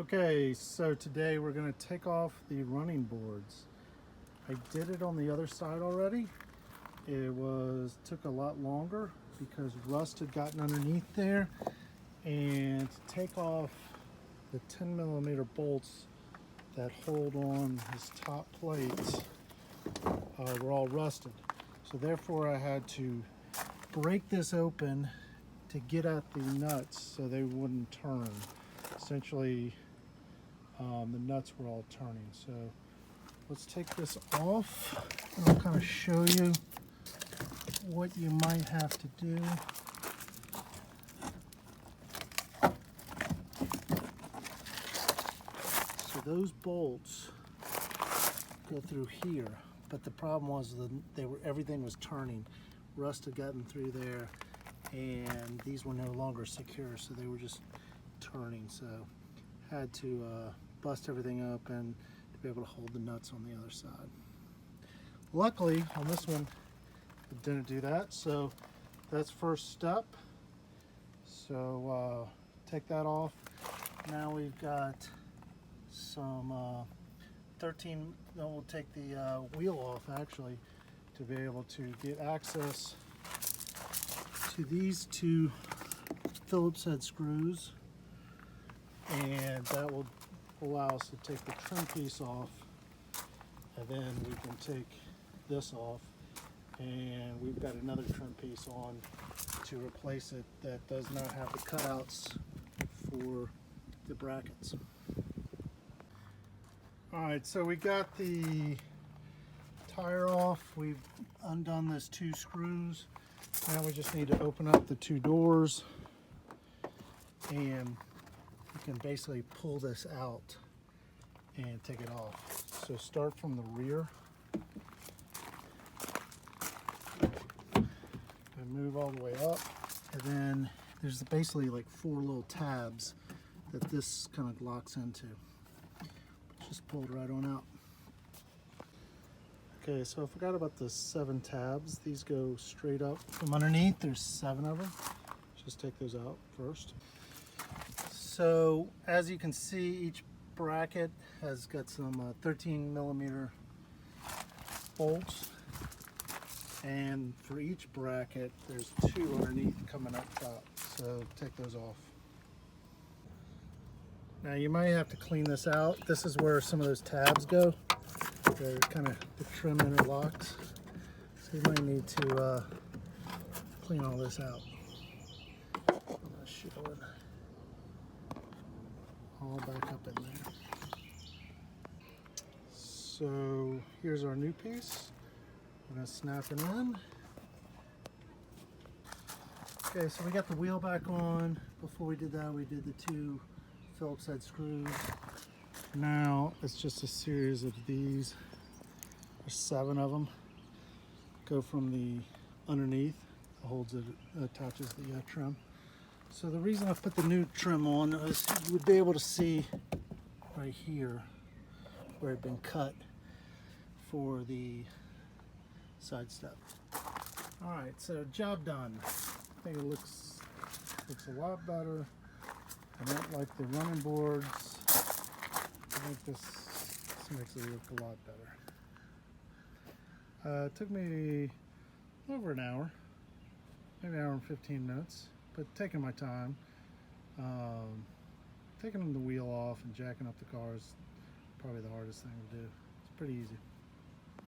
Okay, so today we're going to take off the running boards. I did it on the other side already. It took a lot longer because rust had gotten underneath there, and to take off the 10mm bolts that hold on his top plates were all rusted. So therefore I had to break this open to get at the nuts so they wouldn't turn. Essentially, the nuts were all turning. So let's take this off and I'll kind of show you what you might have to do. So those bolts go through here, but the problem was that everything was turning. Rust had gotten through there, and these were no longer secure, so they were just turning. So had to bust everything open to be able to hold the nuts on the other side. Luckily on this one it didn't do that, so that's first step. So take that off. Now we've got some 13, then we'll take the wheel off actually to be able to get access to these two Phillips head screws, and that will allow us to take the trim piece off, and then we can take this off, and we've got another trim piece on to replace it that does not have the cutouts for the brackets. Alright, so we got the tire off, we've undone those two screws. Now we just need to open up the two doors, and you can basically pull this out and take it off. So start from the rear and move all the way up, and then there's basically like 4 little tabs that this kind of locks into. Just pull it right on out. Okay, so I forgot about the 7 tabs. These go straight up from underneath. There's 7 of them. Just take those out first. So as you can see, each bracket has got some 13mm bolts, and for each bracket there's 2 underneath coming up top. So take those off. Now you might have to clean this out. This is where some of those tabs go. They're kind of, the trim interlocks. So you might need to clean all this out. I'm not sure. All back up in there. So here's our new piece. I'm going to snap it in. Okay, so we got the wheel back on. Before we did that, we did the 2 Phillips head screws. Now it's just a series of these. There's 7 of them. Go from the underneath, holds it, attaches the trim. So the reason I put the new trim on is you would be able to see right here where it had been cut for the side step. All right, so job done. I think it looks a lot better. I don't like the running boards. I think this makes it look a lot better. It took me over an hour, maybe an hour and 15 minutes, but taking my time. Taking the wheel off and jacking up the car is probably the hardest thing to do. It's pretty easy.